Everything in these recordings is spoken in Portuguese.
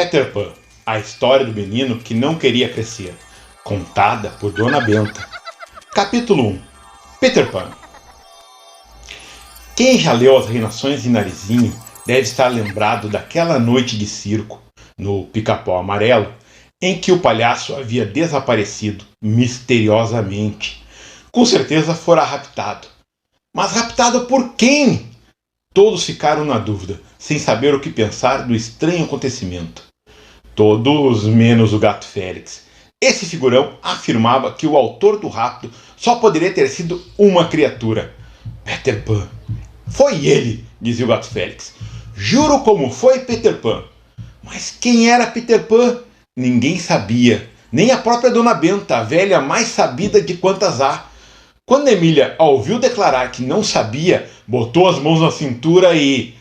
Peter Pan, a história do menino que não queria crescer, contada por Dona Benta. Capítulo 1. Peter Pan. Quem já leu As Reinações de Narizinho deve estar lembrado daquela noite de circo, no Pica-Pau Amarelo, em que o palhaço havia desaparecido misteriosamente. Com certeza fora raptado. Mas raptado por quem? Todos ficaram na dúvida, sem saber o que pensar do estranho acontecimento. Todos menos o Gato Félix. Esse figurão afirmava que o autor do rapto só poderia ter sido uma criatura: Peter Pan. Foi ele, dizia o Gato Félix. Juro como foi Peter Pan. Mas quem era Peter Pan? Ninguém sabia. Nem a própria Dona Benta, a velha mais sabida de quantas há. Quando Emília a ouviu declarar que não sabia, botou as mãos na cintura e...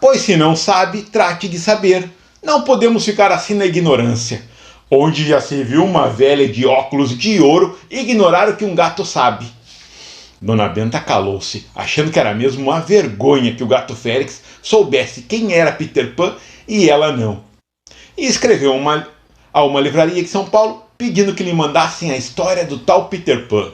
Pois se não sabe, trate de saber. Não podemos ficar assim na ignorância. Onde já se viu uma velha de óculos de ouro ignorar o que um gato sabe. Dona Benta calou-se, achando que era mesmo uma vergonha que o Gato Félix soubesse quem era Peter Pan e ela não. E escreveu a uma livraria de São Paulo pedindo que lhe mandassem a história do tal Peter Pan.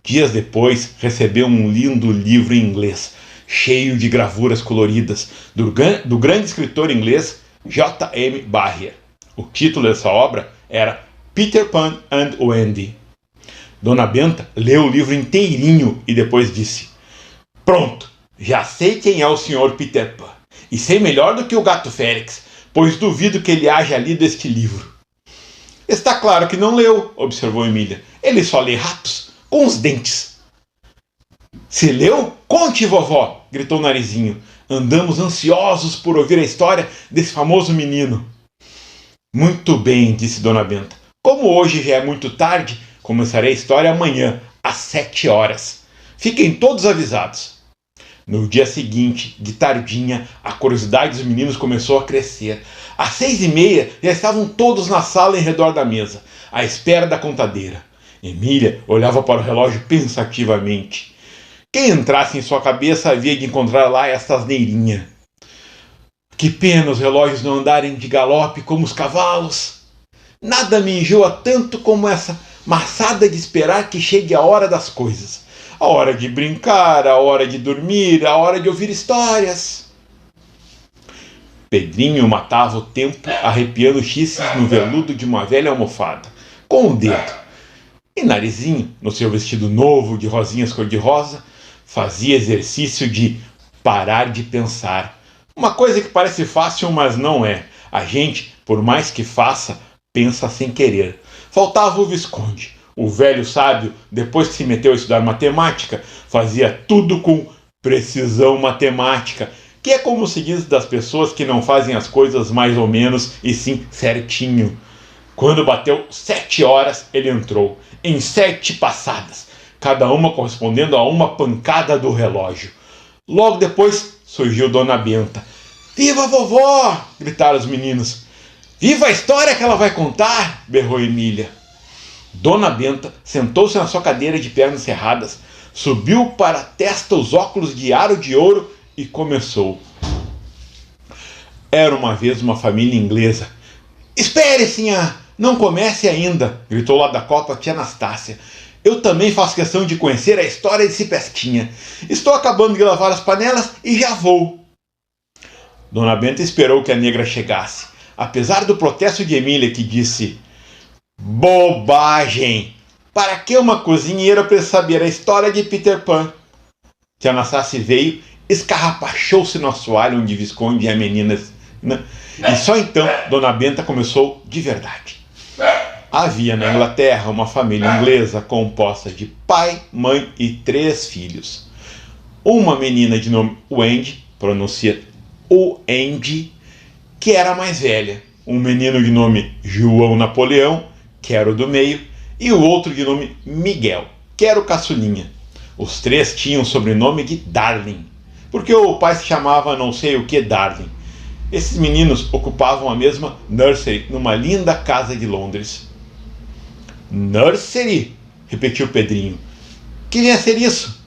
Dias depois, recebeu um lindo livro em inglês, cheio de gravuras coloridas, do grande escritor inglês J. M. Barrie. O título dessa obra era Peter Pan and Wendy. Dona Benta leu o livro inteirinho e depois disse: Pronto, já sei quem é o Sr. Peter Pan. E sei melhor do que o Gato Félix, pois duvido que ele haja lido este livro. Está claro que não leu, observou Emília. Ele só lê ratos com os dentes. Se leu? Conte, vovó, gritou Narizinho. Andamos ansiosos por ouvir a história desse famoso menino. Muito bem, disse Dona Benta. Como hoje já é muito tarde, começarei a história amanhã, às 7 horas. Fiquem todos avisados. No dia seguinte, de tardinha, a curiosidade dos meninos começou a crescer. Às 6h30, já estavam todos na sala em redor da mesa, à espera da contadeira. Emília olhava para o relógio pensativamente. Quem entrasse em sua cabeça havia de encontrar lá esta asneirinha. Que pena os relógios não andarem de galope como os cavalos. Nada me enjoa tanto como essa maçada de esperar que chegue a hora das coisas. A hora de brincar, a hora de dormir, a hora de ouvir histórias. Pedrinho matava o tempo arrepiando xisses no veludo de uma velha almofada, com o dedo. E Narizinho, no seu vestido novo de rosinhas cor-de-rosa, fazia exercício de parar de pensar. Uma coisa que parece fácil, mas não é. A gente, por mais que faça, pensa sem querer. Faltava o Visconde. O velho sábio, depois que se meteu a estudar matemática, fazia tudo com precisão matemática, que é como se diz das pessoas que não fazem as coisas mais ou menos, e sim certinho. Quando bateu 7 horas, ele entrou, em 7 passadas, cada uma correspondendo a uma pancada do relógio. Logo depois surgiu Dona Benta. Viva a vovó! Gritaram os meninos. Viva a história que ela vai contar! Berrou Emília. Dona Benta sentou-se na sua cadeira de pernas cerradas, subiu para a testa os óculos de aro de ouro e começou. Era uma vez uma família inglesa. Espere, sinhá! Não comece ainda! Gritou lá da copa tia Anastácia. Eu também faço questão de conhecer a história desse pestinha. Estou acabando de lavar as panelas e já vou. Dona Benta esperou que a negra chegasse, apesar do protesto de Emília, que disse: Bobagem! Para que uma cozinheira precisa saber a história de Peter Pan? Tia Anastácia veio, escarrapachou-se no assoalho onde Visconde e a menina... E só então Dona Benta começou de verdade. Havia na Inglaterra uma família inglesa composta de pai, mãe e 3 filhos. Uma menina de nome Wendy, pronuncia Wendy, que era a mais velha. Um menino de nome João Napoleão, que era o do meio, e o outro de nome Miguel, que era o caçulinha. Os 3 tinham o sobrenome de Darling, porque o pai se chamava não sei o que Darling. Esses meninos ocupavam a mesma nursery numa linda casa de Londres. Nursery? Repetiu Pedrinho. Que vem a ser isso?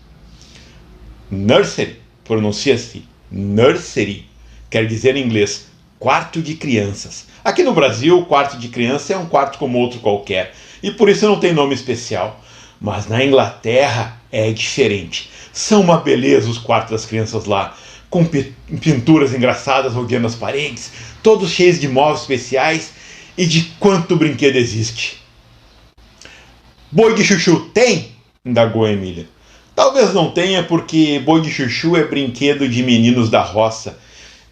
Nursery pronuncia-se nursery, quer dizer em inglês quarto de crianças. Aqui no Brasil, o quarto de criança é um quarto como outro qualquer, e por isso não tem nome especial. Mas na Inglaterra é diferente. São uma beleza os quartos das crianças lá, com pinturas engraçadas rodeando as paredes, todos cheios de móveis especiais e de quanto brinquedo existe. Boi de chuchu tem? Indagou a Emília. Talvez não tenha, porque boi de chuchu é brinquedo de meninos da roça.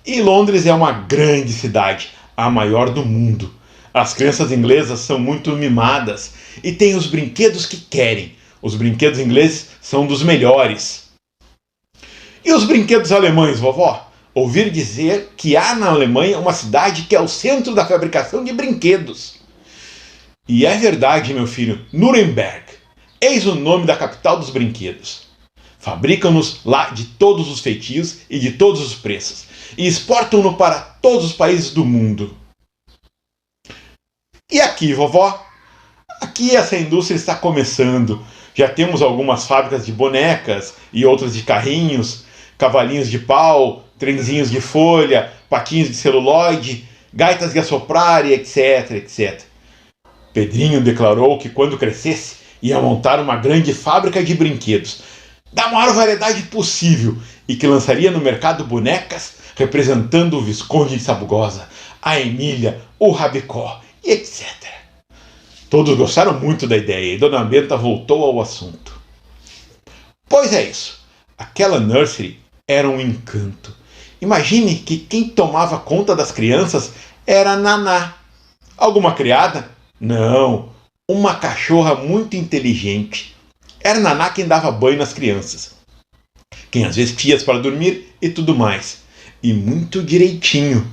E Londres é uma grande cidade, a maior do mundo. As crianças inglesas são muito mimadas e têm os brinquedos que querem. Os brinquedos ingleses são dos melhores. E os brinquedos alemães, vovó? Ouvi dizer que há na Alemanha uma cidade que é o centro da fabricação de brinquedos. E é verdade, meu filho, Nuremberg. Eis o nome da capital dos brinquedos. Fabricam-nos lá de todos os feitios e de todos os preços, e exportam-no para todos os países do mundo. E aqui, vovó? Aqui essa indústria está começando. Já temos algumas fábricas de bonecas e outras de carrinhos, cavalinhos de pau, trenzinhos de folha, patinhos de celuloide, gaitas de assoprar e etc, etc. Pedrinho declarou que quando crescesse ia montar uma grande fábrica de brinquedos, da maior variedade possível, e que lançaria no mercado bonecas representando o Visconde de Sabugosa, a Emília, o Rabicó e etc. Todos gostaram muito da ideia e Dona Benta voltou ao assunto. Pois é isso, aquela nursery era um encanto. Imagine que quem tomava conta das crianças era a Naná. Alguma criada? Não, uma cachorra muito inteligente. Era Naná quem dava banho nas crianças, quem as vestia para dormir e tudo mais. E muito direitinho.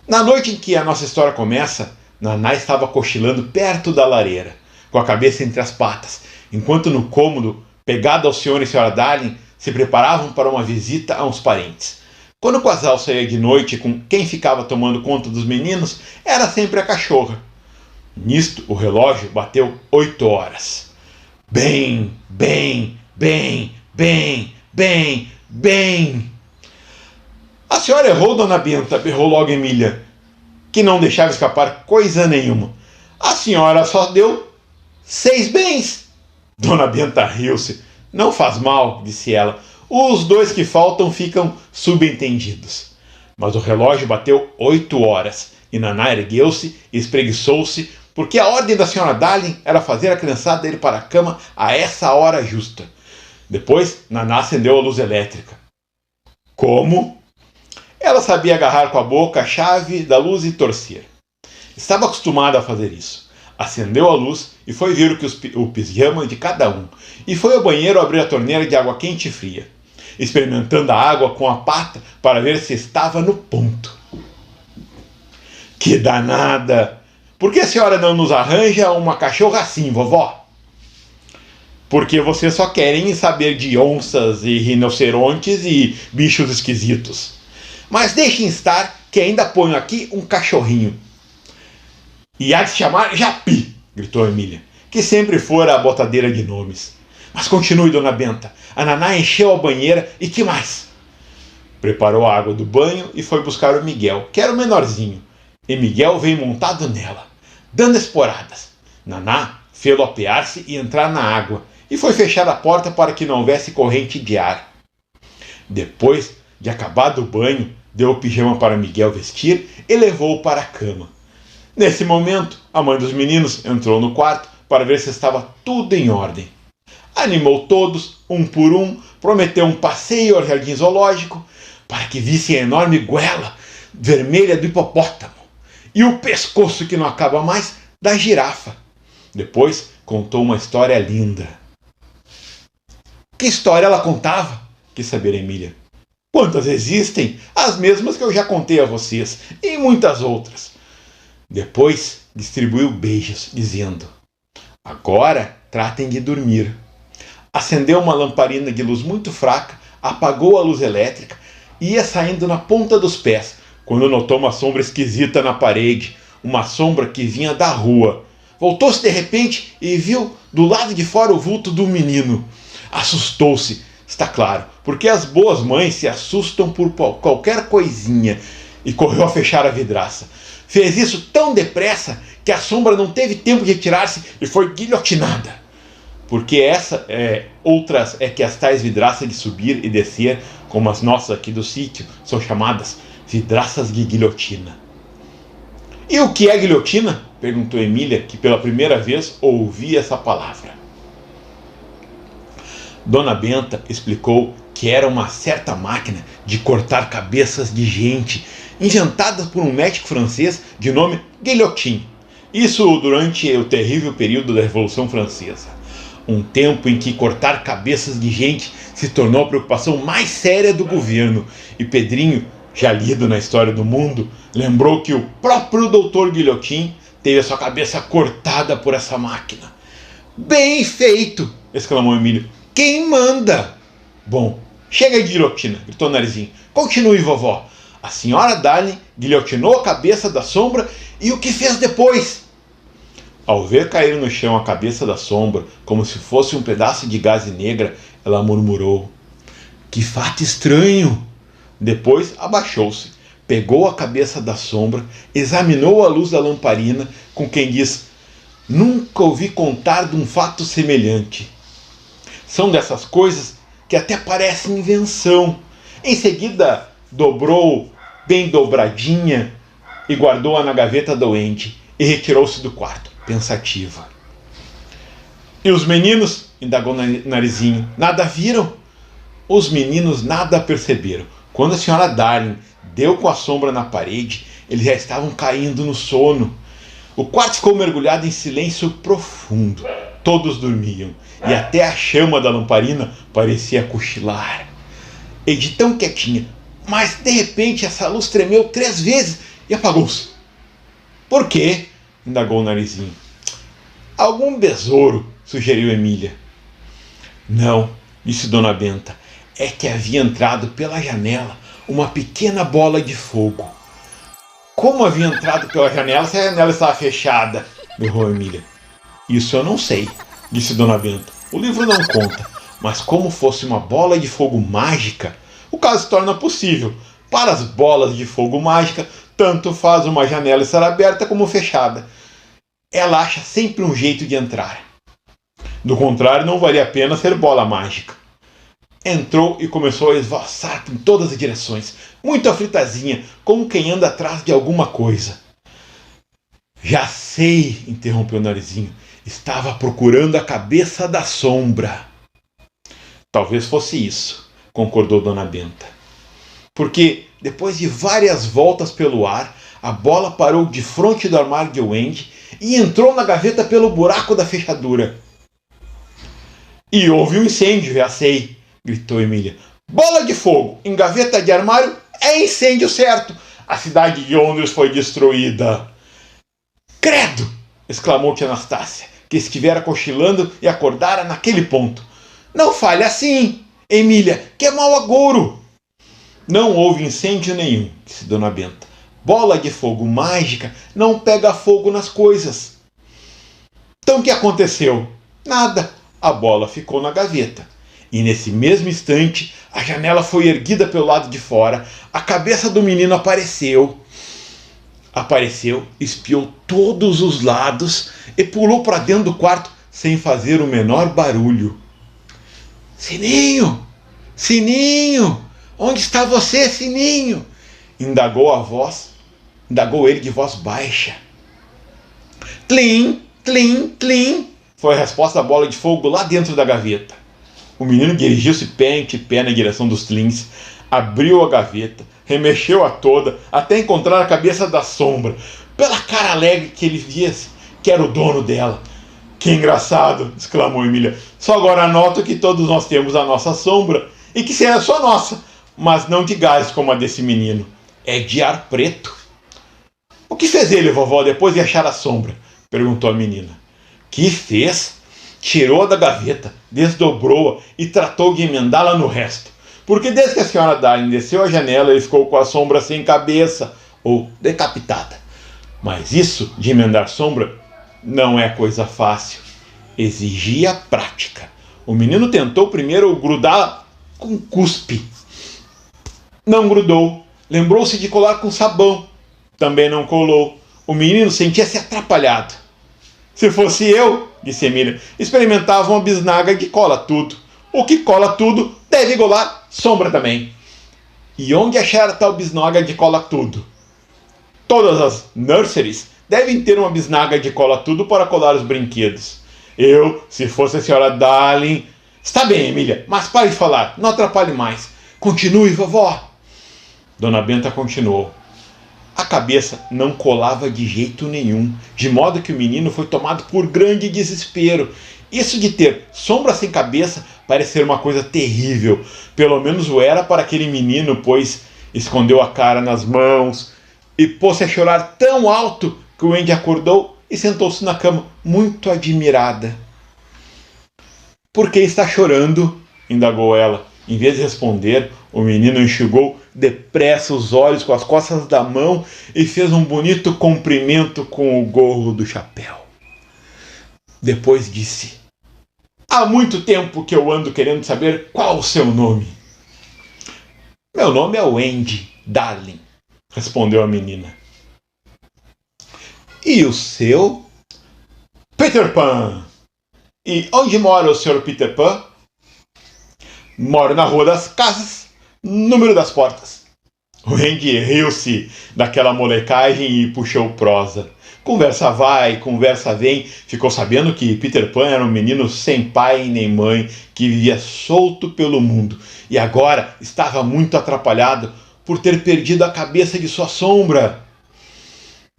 Na noite em que a nossa história começa, Naná estava cochilando perto da lareira, com a cabeça entre as patas, enquanto no cômodo, pegada ao senhor e senhora Darling, se preparavam para uma visita a uns parentes. Quando o casal saía de noite com quem ficava tomando conta dos meninos, era sempre a cachorra. Nisto, o relógio bateu 8 horas. Bem, bem, bem, bem, bem, bem. A senhora errou, Dona Benta, berrou logo Emília, que não deixava escapar coisa nenhuma. A senhora só deu 6 bens. Dona Benta riu-se. Não faz mal, disse ela. Os 2 que faltam ficam subentendidos. Mas o relógio bateu 8 horas e Naná ergueu-se e espreguiçou-se, porque a ordem da senhora Darling era fazer a criançada ir para a cama a essa hora justa. Depois, Naná acendeu a luz elétrica. Como? Ela sabia agarrar com a boca a chave da luz e torcer. Estava acostumada a fazer isso. Acendeu a luz e foi ver o pijama de cada um. E foi ao banheiro abrir a torneira de água quente e fria, experimentando a água com a pata para ver se estava no ponto. Que danada! Por que a senhora não nos arranja uma cachorra assim, vovó? Porque vocês só querem saber de onças e rinocerontes e bichos esquisitos. Mas deixem estar que ainda ponho aqui um cachorrinho. E há de se chamar Japi, gritou Emília, que sempre fora a botadeira de nomes. Mas continue, Dona Benta. A Naná encheu a banheira e que mais? Preparou a água do banho e foi buscar o Miguel, que era o menorzinho. E Miguel veio montado nela, dando esporadas. Naná fê-lo apear-se e entrar na água, e foi fechar a porta para que não houvesse corrente de ar. Depois de acabado o banho, deu o pijama para Miguel vestir e levou-o para a cama. Nesse momento, a mãe dos meninos entrou no quarto para ver se estava tudo em ordem. Animou todos, um por um, prometeu um passeio ao jardim zoológico para que vissem a enorme goela vermelha do hipopótamo e o pescoço que não acaba mais da girafa. Depois contou uma história linda. Que história ela contava? Quis saber Emília. Quantas existem? As mesmas que eu já contei a vocês e muitas outras. Depois distribuiu beijos, dizendo: agora tratem de dormir. Acendeu uma lamparina de luz muito fraca, apagou a luz elétrica e ia saindo na ponta dos pés, quando notou uma sombra esquisita na parede, uma sombra que vinha da rua. Voltou-se de repente e viu do lado de fora o vulto do menino. Assustou-se, está claro, porque as boas mães se assustam por qualquer coisinha, e correu a fechar a vidraça. Fez isso tão depressa que a sombra não teve tempo de retirar-se e foi guilhotinada. Porque outras é que as tais vidraças de subir e descer, como as nossas aqui do sítio, são chamadas vidraças de guilhotina. E o que é guilhotina? Perguntou Emília, que pela primeira vez ouvia essa palavra. Dona Benta explicou que era uma certa máquina de cortar cabeças de gente, inventada por um médico francês de nome Guillotin. Isso durante o terrível período da Revolução Francesa. Um tempo em que cortar cabeças de gente se tornou a preocupação mais séria do governo. E Pedrinho, já lido na história do mundo, lembrou que o próprio Dr. Guillotin teve a sua cabeça cortada por essa máquina. Bem feito! Exclamou Emílio. Quem manda? Bom, chega de guilhotina, gritou Narizinho. Continue, vovó. A senhora Darling guilhotinou a cabeça da sombra e o que fez depois? Ao ver cair no chão a cabeça da sombra, como se fosse um pedaço de gaze negra, ela murmurou. Que fato estranho! Depois abaixou-se, pegou a cabeça da sombra, examinou a luz da lamparina, com quem diz, nunca ouvi contar de um fato semelhante. São dessas coisas que até parecem invenção. Em seguida, dobrou bem dobradinha e guardou-a na gaveta do Andy e retirou-se do quarto, pensativa. E os meninos? Indagou Narizinho. Nada viram? Os meninos nada perceberam. Quando a senhora Darling deu com a sombra na parede, eles já estavam caindo no sono. O quarto ficou mergulhado em silêncio profundo. Todos dormiam, e até a chama da lamparina parecia cochilar. Edi tão quietinha, mas de repente essa luz tremeu 3 vezes e apagou-se. Por quê? Indagou o Narizinho. Algum besouro, sugeriu Emília. Não, disse Dona Benta, é que havia entrado pela janela uma pequena bola de fogo. Como havia entrado pela janela se a janela estava fechada? Berrou Emília. Isso eu não sei, disse Dona Benta. O livro não conta, mas como fosse uma bola de fogo mágica, o caso se torna possível. Para as bolas de fogo mágica, tanto faz uma janela estar aberta como fechada. Ela acha sempre um jeito de entrar. Do contrário, não valia a pena ser bola mágica. Entrou e começou a esvoaçar em todas as direções, muito aflitazinha, como quem anda atrás de alguma coisa. Já sei, interrompeu o Narizinho. Estava procurando a cabeça da sombra. Talvez fosse isso, concordou Dona Benta. Porque, depois de várias voltas pelo ar, a bola parou de frente do armário de Wendy e entrou na gaveta pelo buraco da fechadura. E houve um incêndio, já sei, gritou Emília. Bola de fogo em gaveta de armário é incêndio certo. A cidade de Londres foi destruída. Credo! Exclamou tia Anastácia, que estivera cochilando e acordara naquele ponto. Não fale assim, Emília, que é mau agouro. Não houve incêndio nenhum, disse Dona Benta. Bola de fogo mágica não pega fogo nas coisas. Então o que aconteceu? Nada. A bola ficou na gaveta. E nesse mesmo instante, a janela foi erguida pelo lado de fora, a cabeça do menino apareceu, espiou todos os lados e pulou para dentro do quarto sem fazer o menor barulho. Sininho! Sininho! Onde está você, Sininho? Indagou ele de voz baixa. Tlim, tlim, tlim, foi a resposta da bola de fogo lá dentro da gaveta. O menino dirigiu-se pé ante pé na direção dos tlins, abriu a gaveta, remexeu-a toda até encontrar a cabeça da sombra, pela cara alegre que ele via que era o dono dela. Que engraçado, exclamou Emília. Só agora noto que todos nós temos a nossa sombra e que será só nossa, mas não de gás como a desse menino. É de ar preto. O que fez ele, vovó, depois de achar a sombra? Perguntou a menina. Que fez? Tirou-a da gaveta, desdobrou-a e tratou de emendá-la no resto. Porque desde que a senhora Darling desceu a janela, ele ficou com a sombra sem cabeça, ou decapitada. Mas isso de emendar sombra não é coisa fácil. Exigia prática. O menino tentou primeiro grudá-la com cuspe. Não grudou. Lembrou-se de colar com sabão. Também não colou. O menino sentia-se atrapalhado. Se fosse eu, disse Emília, experimentava uma bisnaga que cola tudo. O que cola tudo deve colar sombra também. E onde achar tal bisnaga de cola tudo? Todas as nurseries devem ter uma bisnaga de cola tudo para colar os brinquedos. Eu, se fosse a senhora Darling... Está bem, Emília, mas pare de falar, não atrapalhe mais. Continue, vovó. Dona Benta continuou. A cabeça não colava de jeito nenhum, de modo que o menino foi tomado por grande desespero. Isso de ter sombra sem cabeça parece ser uma coisa terrível. Pelo menos o era para aquele menino, pois escondeu a cara nas mãos e pôs-se a chorar tão alto que o Andy acordou e sentou-se na cama, muito admirada. Por que está chorando? Indagou ela. Em vez de responder, o menino enxugou depressa os olhos com as costas da mão e fez um bonito comprimento com o gorro do chapéu. Depois disse: há muito tempo que eu ando querendo saber qual o seu nome. Meu nome é Wendy, Darling, respondeu a menina. E o seu? Peter Pan. E onde mora o Sr. Peter Pan? Moro na Rua das Casas, número das portas. O Andy riu-se daquela molecagem e puxou prosa. Conversa vai, conversa vem. Ficou sabendo que Peter Pan era um menino sem pai nem mãe, que vivia solto pelo mundo. E agora estava muito atrapalhado por ter perdido a cabeça de sua sombra.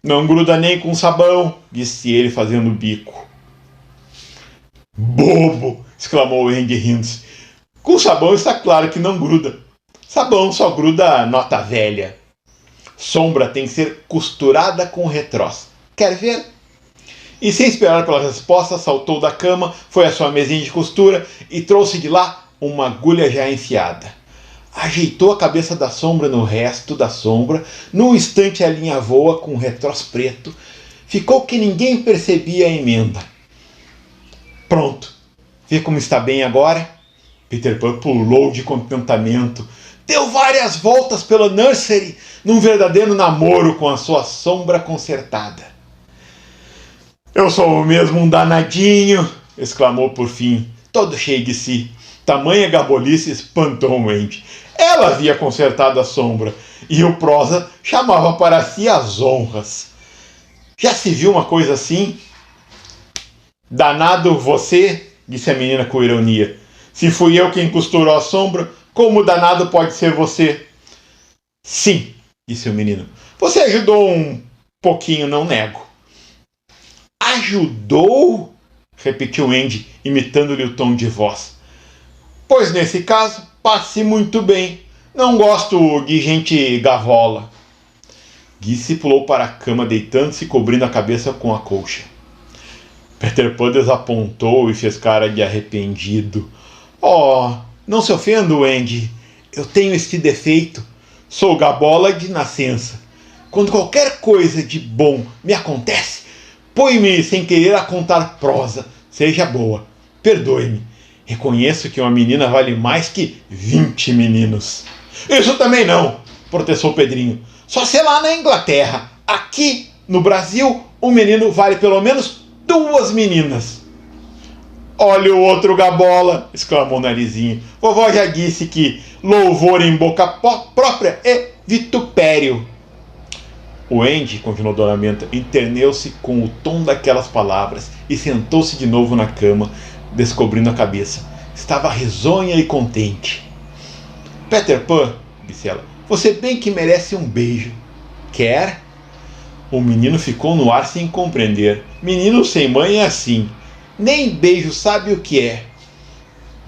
Não gruda nem com sabão, disse ele fazendo bico. Bobo! Exclamou Andy rindo-se. Com sabão está claro que não gruda. Sabão só gruda nota velha. Sombra tem que ser costurada com retrós. Quer ver? E sem esperar pela resposta, saltou da cama, foi à sua mesinha de costura e trouxe de lá uma agulha já enfiada. Ajeitou a cabeça da sombra no resto da sombra. Num instante a linha voa com o retrós preto. Ficou que ninguém percebia a emenda. Pronto. Vê como está bem agora? Peter Pan pulou de contentamento. Deu várias voltas pela nursery num verdadeiro namoro com a sua sombra consertada. Eu sou mesmo um danadinho, exclamou por fim, todo cheio de si. Tamanha gabolice espantou o Andy. Ela havia consertado a sombra e o prosa chamava para si as honras. Já se viu uma coisa assim? Danado você, disse a menina com ironia. Se fui eu quem costurou a sombra, como danado pode ser você? Sim, disse o menino. Você ajudou um pouquinho, não nego. Ajudou? Repetiu Andy, imitando-lhe o tom de voz. Pois nesse caso, passe muito bem. Não gosto de gente gavola. Gussie pulou para a cama, deitando-se e cobrindo a cabeça com a colcha. Peter Pan desapontou e fez cara de arrependido. Oh, não se ofenda, Andy. Eu tenho este defeito. Sou gabola de nascença. Quando qualquer coisa de bom me acontece, põe-me sem querer a contar prosa. Seja boa. Perdoe-me. Reconheço que uma menina vale mais que 20 meninos. Isso também não, protestou Pedrinho. Só sei lá na Inglaterra. Aqui, no Brasil, um menino vale pelo menos 2 meninas. Olha o outro gabola, exclamou Narizinho. Vovó já disse que louvor em boca própria é vitupério. O Andy, continuou Dona Menta, enterneu-se com o tom daquelas palavras e sentou-se de novo na cama, descobrindo a cabeça. Estava risonha e contente. Peter Pan, disse ela, você bem que merece um beijo. Quer? O menino ficou no ar sem compreender. Menino sem mãe é assim. Nem beijo sabe o que é.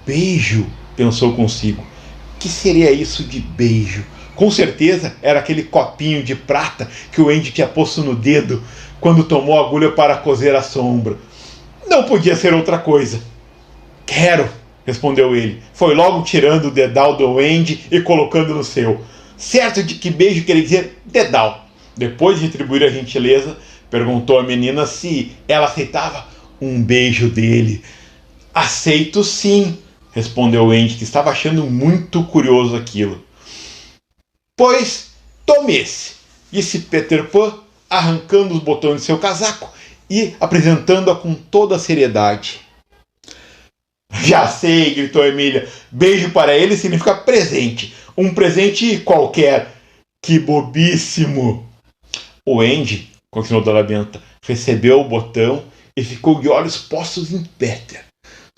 Beijo, pensou consigo. Que seria isso de beijo? Com certeza era aquele copinho de prata que o Andy tinha posto no dedo quando tomou a agulha para coser a sombra. Não podia ser outra coisa. Quero, respondeu ele. Foi logo tirando o dedal do Andy e colocando no seu. Certo de que beijo queria dizer dedal. Depois de retribuir a gentileza, perguntou à menina se ela aceitava um beijo dele. Aceito sim, respondeu Andy, que estava achando muito curioso aquilo. Pois Tome esse, disse Peter Pan, arrancando os botões de seu casaco e apresentando-a com toda a seriedade. Já sei, gritou Emília. Beijo para ele significa presente. Um presente qualquer. Que bobíssimo. O Andy, continuou Dona Benta, recebeu o botão e ficou de olhos postos em Peter.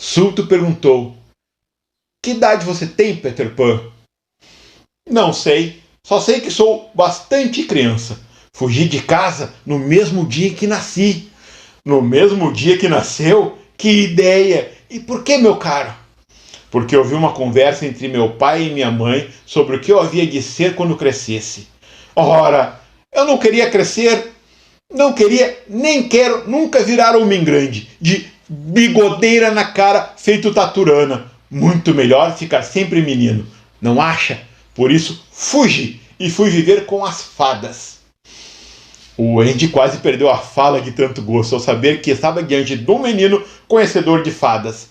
Súbito perguntou: que idade você tem, Peter Pan? Não sei. Só sei que sou bastante criança. Fugi de casa no mesmo dia que nasci. No mesmo dia que nasceu? Que ideia! E por que, meu caro? Porque ouvi uma conversa entre meu pai e minha mãe sobre o que eu havia de ser quando crescesse. Ora, eu não queria crescer, não queria, nem quero nunca virar homem grande, de bigodeira na cara, feito taturana. Muito melhor ficar sempre menino, não acha? Por isso, fugi e fui viver com as fadas. O Andy quase perdeu a fala de tanto gosto ao saber que estava diante de um menino conhecedor de fadas.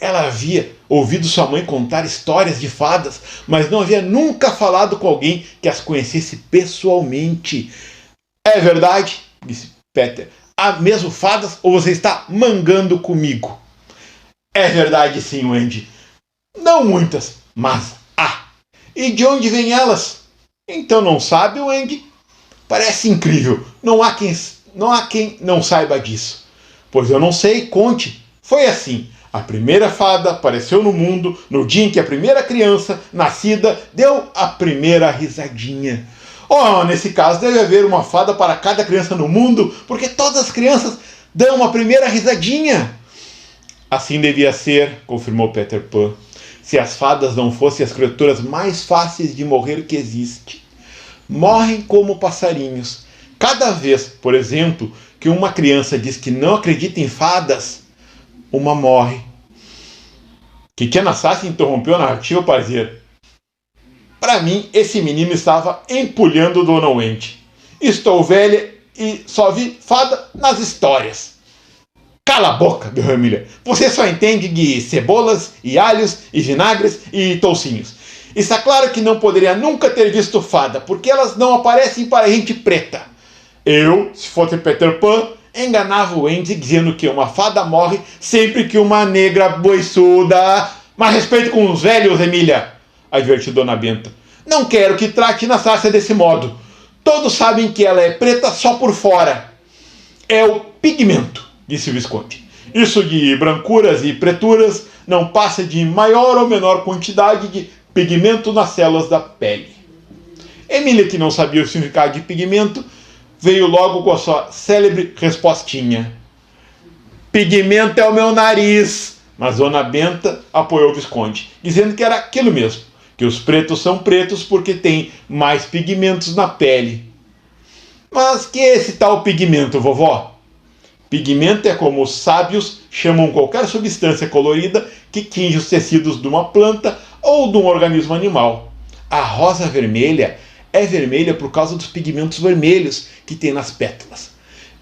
Ela havia ouvido sua mãe contar histórias de fadas, mas não havia nunca falado com alguém que as conhecesse pessoalmente. É verdade, disse Peter. Há mesmo fadas ou você está mangando comigo? É verdade sim, Andy. Não muitas, mas há. E de onde vêm elas? Então não sabe, Andy? Parece incrível. Não há quem não saiba disso. Pois eu não sei, conte. Foi assim. A primeira fada apareceu no mundo no dia em que a primeira criança nascida deu a primeira risadinha. Oh, nesse caso deve haver uma fada para cada criança no mundo, porque todas as crianças dão uma primeira risadinha. Assim devia ser, confirmou Peter Pan, se as fadas não fossem as criaturas mais fáceis de morrer que existe. Morrem como passarinhos. Cada vez, por exemplo, que uma criança diz que não acredita em fadas, uma morre. Kikiana Sassi interrompeu a narrativa para dizer: para mim, esse menino estava empulhando Dona Wendy. Estou velha e só vi fada nas histórias. Cala a boca, berrou Emília. Você só entende de cebolas e alhos e vinagres e toucinhos. Está claro que não poderia nunca ter visto fada, porque elas não aparecem para gente preta. Eu, se fosse Peter Pan, enganava o Andy dizendo que uma fada morre sempre que uma negra boiçuda... Mas respeito com os velhos, Emília, advertiu Dona Benta. Não quero que trate na Sássia desse modo. Todos sabem que ela é preta só por fora. É o pigmento, disse o Visconde. Isso de brancuras e preturas não passa de maior ou menor quantidade de pigmento nas células da pele. Emília, que não sabia o significado de pigmento, veio logo com a sua célebre respostinha. Pigmento é o meu nariz. Mas Dona Benta apoiou o Visconde, dizendo que era aquilo mesmo, que os pretos são pretos porque têm mais pigmentos na pele. Mas que é esse tal pigmento, vovó? Pigmento é como os sábios chamam qualquer substância colorida que tinge os tecidos de uma planta ou de um organismo animal. A rosa vermelha é vermelha por causa dos pigmentos vermelhos que tem nas pétalas.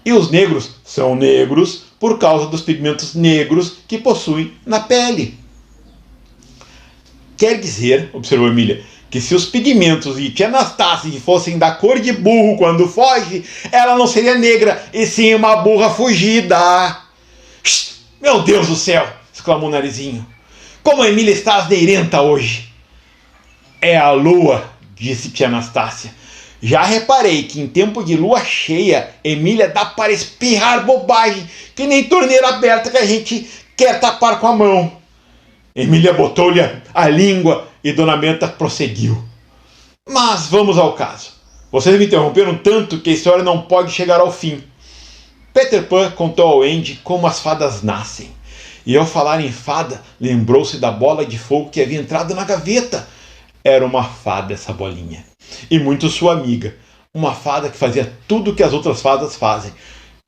E os negros são negros por causa dos pigmentos negros que possuem na pele. Quer dizer, observou Emília, que se os pigmentos de Tia Anastácia fossem da cor de burro quando foge, ela não seria negra, e sim uma burra fugida. Meu Deus do céu! Exclamou o Narizinho. Como a Emília está asneirenta hoje. É a lua, disse Tia Anastácia. Já reparei que em tempo de lua cheia, Emília dá para espirrar bobagem, que nem torneira aberta que a gente quer tapar com a mão. Emília botou-lhe a língua e Dona Benta prosseguiu. Mas vamos ao caso. Vocês me interromperam tanto que a história não pode chegar ao fim. Peter Pan contou ao Andy como as fadas nascem. E ao falar em fada, lembrou-se da bola de fogo que havia entrado na gaveta. Era uma fada essa bolinha. E muito sua amiga. Uma fada que fazia tudo o que as outras fadas fazem,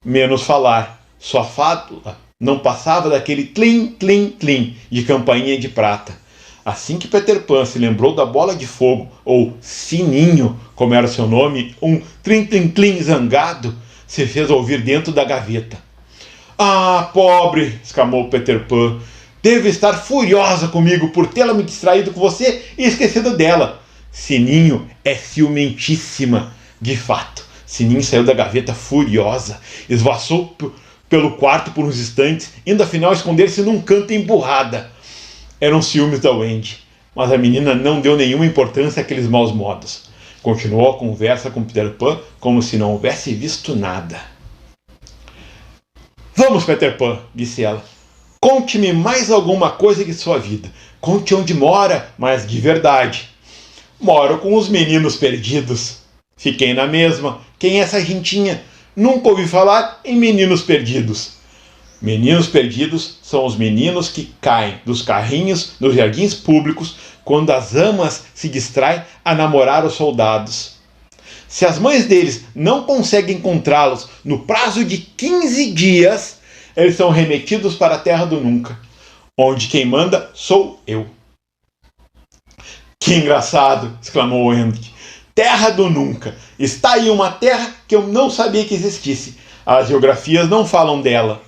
menos falar. Sua fada não passava daquele tlim, tlim, tlim de campainha de prata. Assim que Peter Pan se lembrou da bola de fogo, ou sininho, como era seu nome, um tlim, tlim, tlim zangado, se fez ouvir dentro da gaveta. Ah, pobre, exclamou Peter Pan. Devo estar furiosa comigo por tê-la me distraído com você e esquecido dela. Sininho é ciumentíssima. De fato, Sininho saiu da gaveta furiosa, esvoaçou pelo quarto por uns instantes, indo afinal esconder-se num canto emburrada. Eram ciúmes da Wendy, mas a menina não deu nenhuma importância àqueles maus modos. Continuou a conversa com Peter Pan como se não houvesse visto nada. Vamos, Peter Pan, disse ela. Conte-me mais alguma coisa de sua vida. Conte onde mora, mas de verdade. Moro com os meninos perdidos. Fiquei na mesma. Quem é essa gentinha? Nunca ouvi falar em meninos perdidos. Meninos perdidos são os meninos que caem dos carrinhos nos jardins públicos quando as amas se distraem a namorar os soldados. Se as mães deles não conseguem encontrá-los no prazo de 15 dias, eles são remetidos para a terra do nunca, onde quem manda sou eu. Que engraçado, exclamou o Henry. Terra do nunca. Está aí uma terra que eu não sabia que existisse. As geografias não falam dela.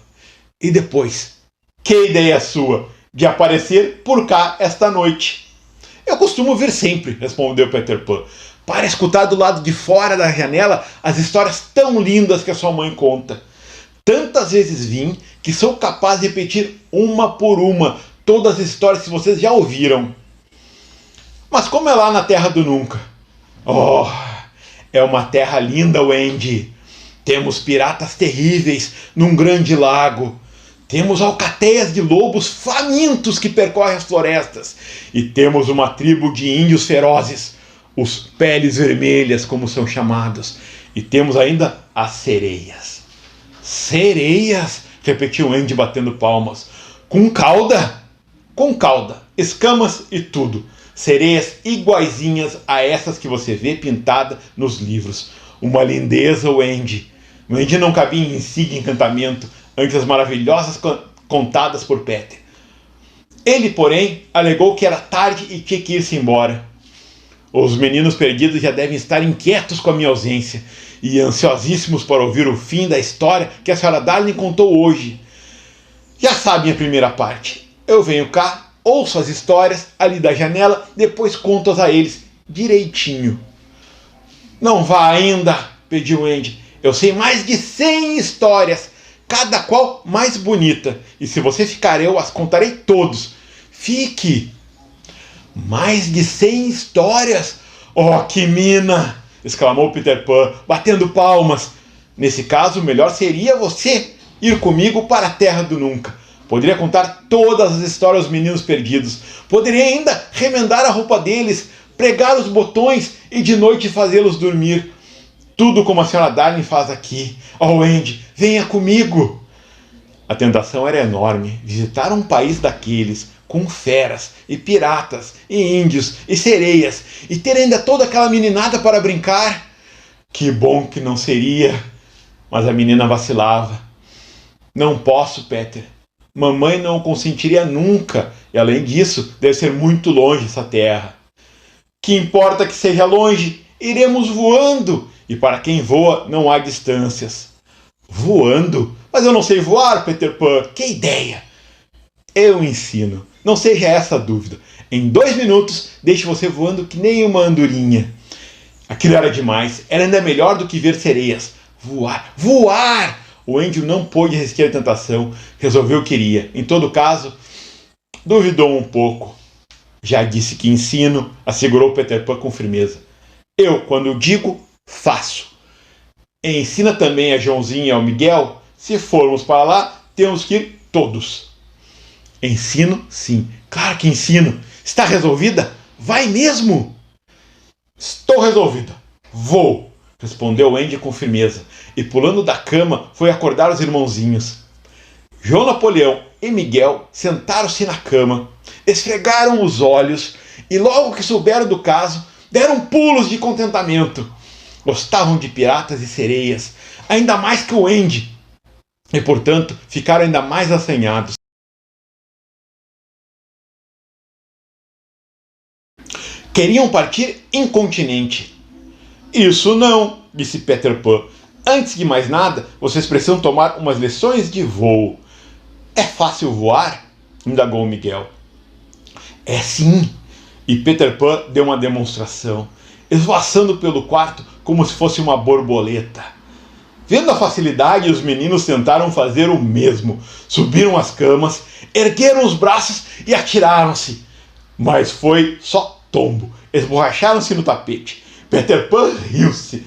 E depois, que ideia sua de aparecer por cá esta noite? Eu costumo vir sempre, respondeu Peter Pan, para escutar do lado de fora da janela as histórias tão lindas que a sua mãe conta. Tantas vezes vim que sou capaz de repetir uma por uma todas as histórias que vocês já ouviram. Mas como é lá na Terra do Nunca? Oh, é uma terra linda, Wendy. Temos piratas terríveis num grande lago. Temos alcateias de lobos famintos que percorrem as florestas. E temos uma tribo de índios ferozes, os peles vermelhas, como são chamados. E temos ainda as sereias. Sereias? Repetiu Andy batendo palmas. Com cauda? Com cauda, escamas e tudo. Sereias iguaizinhas a essas que você vê pintada nos livros. Uma lindeza, o Andy. O Andy não cabia em si de encantamento ante as maravilhosas contadas por Peter. Ele, porém, alegou que era tarde e tinha que ir-se embora. Os meninos perdidos já devem estar inquietos com a minha ausência e ansiosíssimos para ouvir o fim da história que a senhora Darling contou hoje. Já sabem a primeira parte. Eu venho cá, ouço as histórias ali da janela, depois conto-as a eles direitinho. Não vá ainda, pediu Andy. Eu sei mais de 100 histórias, cada qual mais bonita. E se você ficar, eu as contarei todos. Fique! Mais de 100 histórias? Oh, que mina! Exclamou Peter Pan, batendo palmas. Nesse caso, melhor seria você ir comigo para a Terra do Nunca. Poderia contar todas as histórias dos meninos perdidos. Poderia ainda remendar a roupa deles, pregar os botões e de noite fazê-los dormir. Tudo como a senhora Darling faz aqui. Oh, Andy, venha comigo! A tentação era enorme. Visitar um país daqueles, com feras, e piratas, e índios, e sereias, e ter ainda toda aquela meninada para brincar. Que bom que não seria. Mas a menina vacilava. Não posso, Peter. Mamãe não consentiria nunca. E além disso, deve ser muito longe essa terra. Que importa que seja longe? Iremos voando. E para quem voa, não há distâncias. Voando? Mas eu não sei voar, Peter Pan. Que ideia! Eu ensino. Não seja essa a dúvida. Em 2 minutos, deixo você voando que nem uma andorinha. Aquilo era demais. Era ainda melhor do que ver sereias. Voar! Voar! O Andy não pôde resistir à tentação. Resolveu que iria. Em todo caso, duvidou um pouco. Já disse que ensino, assegurou Peter Pan com firmeza. Eu, quando digo, faço. E ensina também a Joãozinho e ao Miguel. Se formos para lá, temos que ir todos. Ensino, sim. Claro que ensino. Está resolvida? Vai mesmo? Estou resolvida. Vou, respondeu Andy com firmeza. E pulando da cama, foi acordar os irmãozinhos. João Napoleão e Miguel sentaram-se na cama, esfregaram os olhos e logo que souberam do caso, deram pulos de contentamento. Gostavam de piratas e sereias, ainda mais que o Andy, e portanto ficaram ainda mais assanhados. Queriam partir incontinenti. Isso não, disse Peter Pan. Antes de mais nada, vocês precisam tomar umas lições de voo. É fácil voar? Indagou Miguel. É sim. E Peter Pan deu uma demonstração, esvoaçando pelo quarto como se fosse uma borboleta. Vendo a facilidade, os meninos tentaram fazer o mesmo. Subiram as camas, ergueram os braços e atiraram-se. Mas foi só tombo. Esborracharam-se no tapete. Peter Pan riu-se.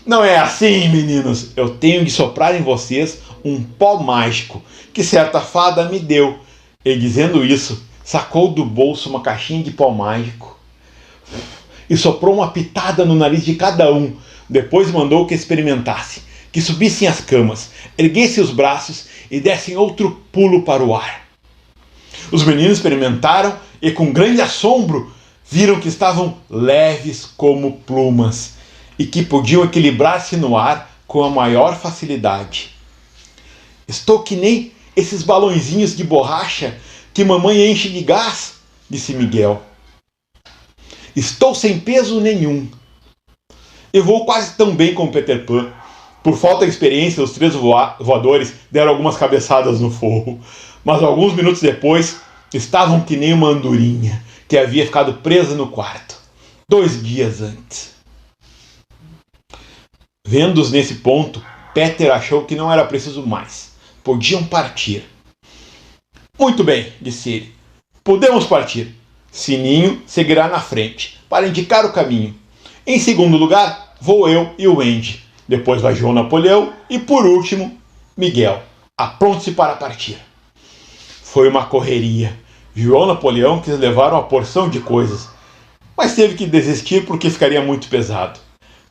Não é assim, meninos. Eu tenho de soprar em vocês um pó mágico que certa fada me deu. E dizendo isso, sacou do bolso uma caixinha de pó mágico e soprou uma pitada no nariz de cada um. Depois mandou que experimentasse, que subissem as camas, erguessem os braços e dessem outro pulo para o ar. Os meninos experimentaram e, com grande assombro, viram que estavam leves como plumas e que podiam equilibrar-se no ar com a maior facilidade. Estou que nem esses balõezinhos de borracha que mamãe enche de gás, disse Miguel. Estou sem peso nenhum. Eu vou quase tão bem como Peter Pan. Por falta de experiência, os três voadores deram algumas cabeçadas no forro, mas alguns minutos depois estavam que nem uma andorinha que havia ficado presa no quarto 2 dias antes. Vendo-os nesse ponto, Peter achou que não era preciso mais. Podiam partir. Muito bem, disse ele. Podemos partir. Sininho seguirá na frente, para indicar o caminho. Em segundo lugar, vou eu e o Andy. Depois vai João Napoleão e, por último, Miguel. Apronte-se para partir. Foi uma correria. João Napoleão quis levar uma porção de coisas, mas teve que desistir porque ficaria muito pesado.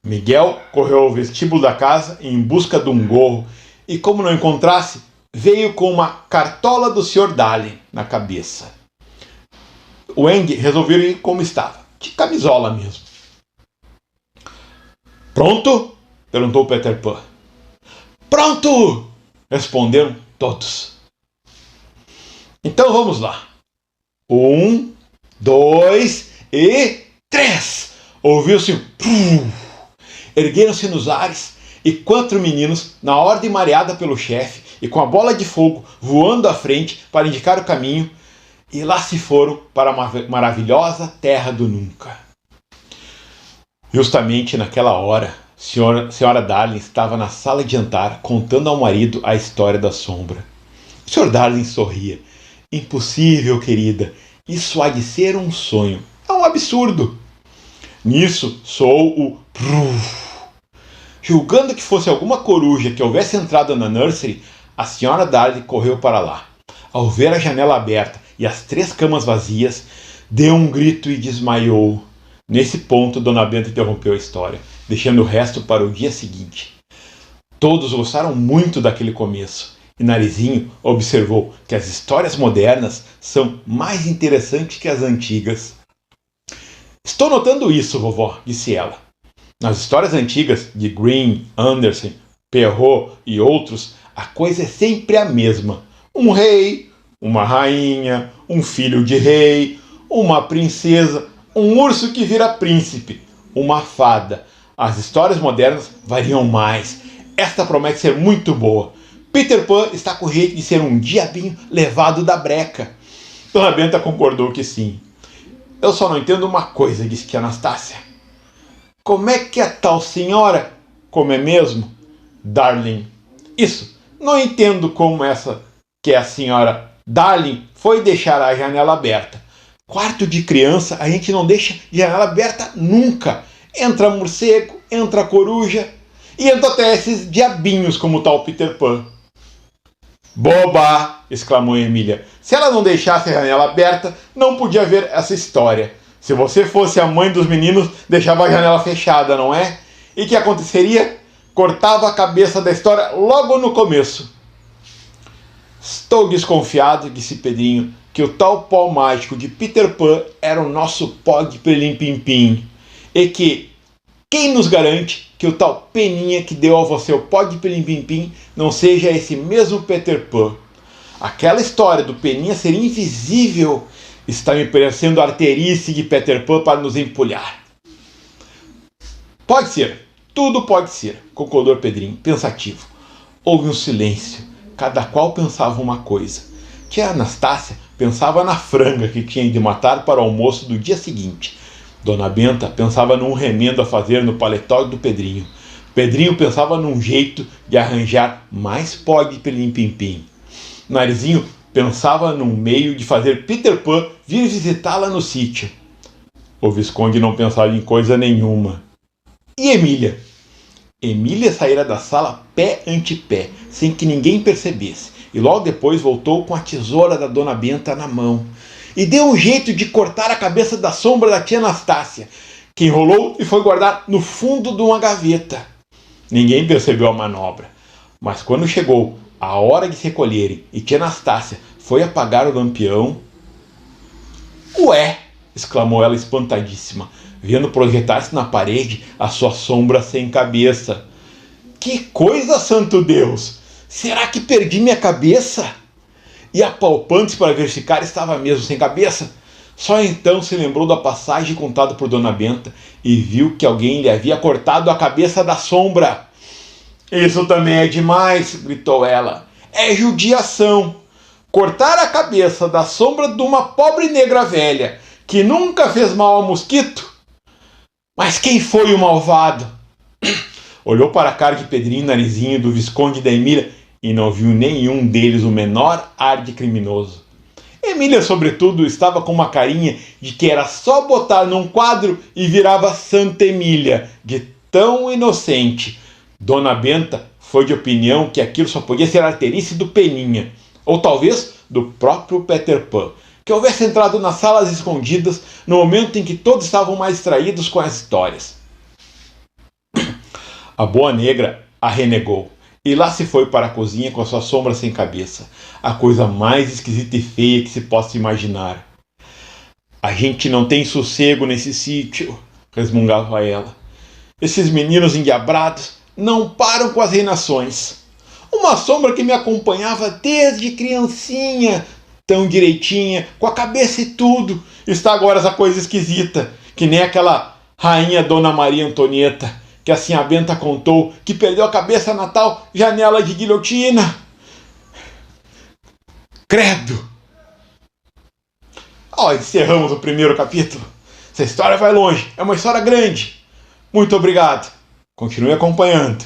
Miguel correu ao vestíbulo da casa em busca de um gorro e, como não encontrasse, veio com uma cartola do Sr. Darling na cabeça. O Andy resolveu ir como estava, de camisola mesmo. Pronto? Perguntou Peter Pan. Pronto! Responderam todos. Então vamos lá. 1, 2 e 3! Ouviu-se um... Ergueram-se nos ares e 4 meninos, na ordem mareada pelo chefe e com a bola de fogo voando à frente para indicar o caminho, e lá se foram para a maravilhosa terra do nunca. Justamente naquela hora, Senhora Darling estava na sala de jantar contando ao marido a história da sombra. O Sr. Darling sorria. Impossível, querida. Isso há de ser um sonho. É um absurdo. Nisso soou o pruf. Julgando que fosse alguma coruja que houvesse entrado na nursery, a Sra. Darling correu para lá. Ao ver a janela aberta e as 3 camas vazias, deu um grito e desmaiou. Nesse ponto, Dona Benta interrompeu a história, deixando o resto para o dia seguinte. Todos gostaram muito daquele começo, e Narizinho observou que as histórias modernas são mais interessantes que as antigas. Estou notando isso, vovó, disse ela. Nas histórias antigas de Grimm, Andersen, Perrault e outros, a coisa é sempre a mesma. Um rei, uma rainha, um filho de rei, uma princesa, um urso que vira príncipe, uma fada. As histórias modernas variam mais. Esta promete ser muito boa. Peter Pan está com jeito de ser um diabinho levado da breca. Dona Benta concordou que sim. Eu só não entendo uma coisa, disse tia Anastácia. Como é que a tal senhora, como é mesmo? Darling. Isso, não entendo como essa que é a senhora Darling foi deixar a janela aberta. Quarto de criança a gente não deixa janela aberta nunca. Entra morcego, entra coruja e entra até esses diabinhos como o tal Peter Pan. Boba! Exclamou Emília. Se ela não deixasse a janela aberta, não podia ver essa história. Se você fosse a mãe dos meninos, deixava a janela fechada, não é? E o que aconteceria? Cortava a cabeça da história logo no começo. Estou desconfiado, disse Pedrinho, que o tal pó mágico de Peter Pan era o nosso pó de Pelim-Pim-Pim. E que, quem nos garante que o tal Peninha que deu a você o pó de Pelim-Pim-Pim não seja esse mesmo Peter Pan? Aquela história do Peninha ser invisível está me parecendo a arterice de Peter Pan para nos empulhar. Pode ser, tudo pode ser, concordou Pedrinho, pensativo. Houve um silêncio, cada qual pensava uma coisa. Tia Anastácia pensava na franga que tinha de matar para o almoço do dia seguinte. Dona Benta pensava num remendo a fazer no paletó do Pedrinho. Pedrinho pensava num jeito de arranjar mais pó de Pilim-Pim-Pim. Narizinho pensava num meio de fazer Peter Pan vir visitá-la no sítio. O Visconde não pensava em coisa nenhuma. E Emília? Emília saíra da sala pé ante pé, sem que ninguém percebesse, e logo depois voltou com a tesoura da Dona Benta na mão, e deu um jeito de cortar a cabeça da sombra da tia Anastácia, que enrolou e foi guardar no fundo de uma gaveta. Ninguém percebeu a manobra, mas quando chegou a hora de se recolherem e tia Anastácia foi apagar o lampião... Ué! Exclamou ela espantadíssima, vendo projetar-se na parede a sua sombra sem cabeça. Que coisa, santo Deus! Será que perdi minha cabeça? E apalpando-se para ver se o cara estava mesmo sem cabeça. Só então se lembrou da passagem contada por Dona Benta e viu que alguém lhe havia cortado a cabeça da sombra. Isso também é demais, gritou ela. É judiação. Cortar a cabeça da sombra de uma pobre negra velha que nunca fez mal ao mosquito? Mas quem foi o malvado? Olhou para a cara de Pedrinho e Narizinho, do Visconde e da Emília e não viu nenhum deles o menor ar de criminoso. Emília, sobretudo, estava com uma carinha de que era só botar num quadro e virava Santa Emília, de tão inocente. Dona Benta foi de opinião que aquilo só podia ser arterice do Peninha, ou talvez do próprio Peter Pan, que houvesse entrado nas salas escondidas no momento em que todos estavam mais distraídos com as histórias. A boa negra a renegou, e lá se foi para a cozinha com a sua sombra sem cabeça, a coisa mais esquisita e feia que se possa imaginar. A gente não tem sossego nesse sítio, resmungava ela. Esses meninos endiabrados não param com as reinações. Uma sombra que me acompanhava desde criancinha, tão direitinha, com a cabeça e tudo, está agora essa coisa esquisita, que nem aquela rainha Dona Maria Antonieta, que a Sinha Benta contou que perdeu a cabeça na tal janela de guilhotina. Credo! Encerramos o primeiro capítulo. Essa história vai longe, é uma história grande. Muito obrigado. Continue acompanhando.